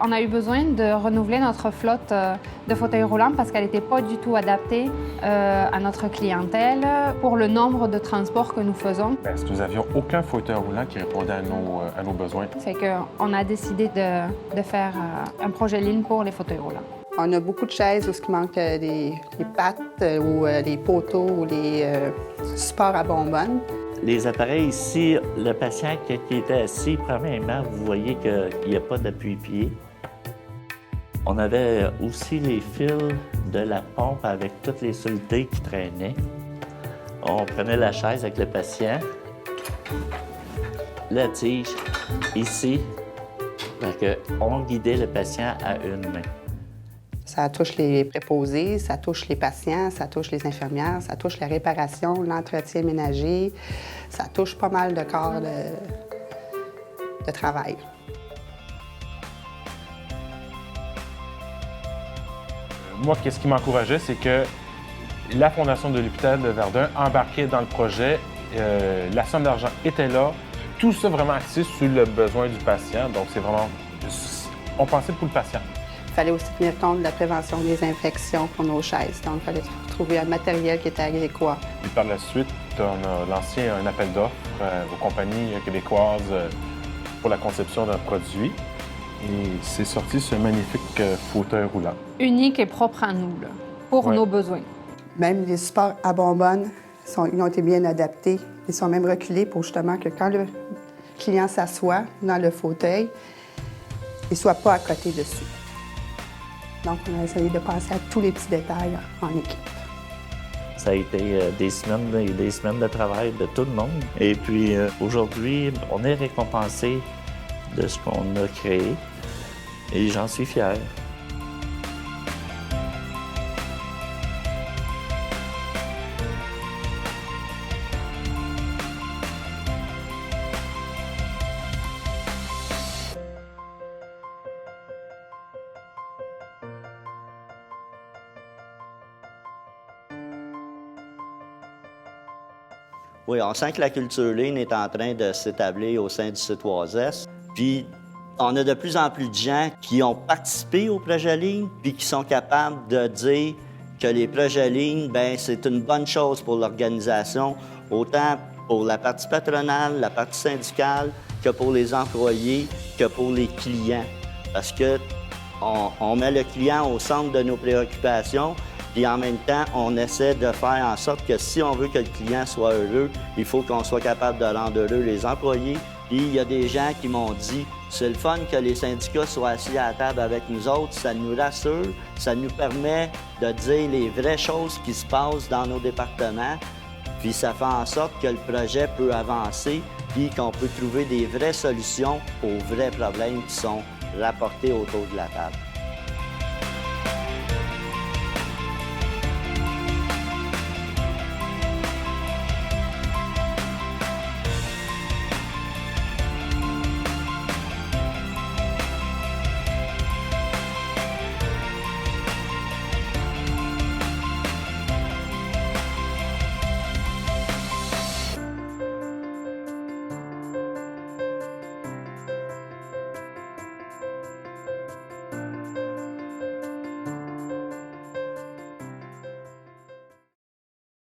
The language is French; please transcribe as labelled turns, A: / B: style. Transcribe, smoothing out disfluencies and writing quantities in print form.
A: On a eu besoin de renouveler notre flotte de fauteuils roulants parce qu'elle n'était pas du tout adaptée à notre clientèle pour le nombre de transports que nous faisons.
B: Parce que nous n'avions aucun fauteuil roulant qui répondait à nos besoins.
A: C'est qu'on a décidé de faire un projet ligne pour les fauteuils roulants.
C: On a beaucoup de chaises où il manque les pattes ou les poteaux ou les supports à bonbonne.
D: Les appareils ici, le patient qui était assis, premièrement, vous voyez qu'il n'y a pas d'appui-pied. On avait aussi les fils de la pompe avec toutes les solutés qui traînaient. On prenait la chaise avec le patient, la tige ici, on guidait le patient à une main.
C: Ça touche les préposés, ça touche les patients, ça touche les infirmières, ça touche la réparation, l'entretien ménager, ça touche pas mal de corps de travail.
B: Moi, ce qui m'encourageait, c'est que la Fondation de l'hôpital de Verdun embarquait dans le projet, la somme d'argent était là, tout ça vraiment axé sur le besoin du patient. Donc, c'est vraiment... On pensait pour le patient.
C: Il fallait aussi tenir compte de la prévention des infections pour nos chaises. Donc, il fallait trouver un matériel qui était adéquat.
B: Puis par la suite, on a lancé un appel d'offres aux compagnies québécoises pour la conception d'un produit. Et c'est sorti ce magnifique fauteuil roulant.
A: Unique et propre à nous, là, pour nos besoins.
C: Même les supports à bonbonne, ils ont été bien adaptés. Ils sont même reculés pour justement que quand le client s'assoit dans le fauteuil, il ne soit pas à côté dessus. Donc, on a essayé de penser à tous les petits détails en équipe.
D: Ça a été des semaines et des semaines de travail de tout le monde. Et puis aujourd'hui, on est récompensé de ce qu'on a créé et j'en suis fier.
E: Oui, on sent que la culture Lean est en train de s'établir au sein du site Oasis. Puis, on a de plus en plus de gens qui ont participé au projet Lean, puis qui sont capables de dire que les projets Lean, bien, c'est une bonne chose pour l'organisation, autant pour la partie patronale, la partie syndicale, que pour les employés, que pour les clients. Parce que on met le client au centre de nos préoccupations, puis en même temps, on essaie de faire en sorte que si on veut que le client soit heureux, il faut qu'on soit capable de rendre heureux les employés. Puis il y a des gens qui m'ont dit, c'est le fun que les syndicats soient assis à la table avec nous autres, ça nous rassure, ça nous permet de dire les vraies choses qui se passent dans nos départements, puis ça fait en sorte que le projet peut avancer, puis qu'on peut trouver des vraies solutions aux vrais problèmes qui sont rapportés autour de la table.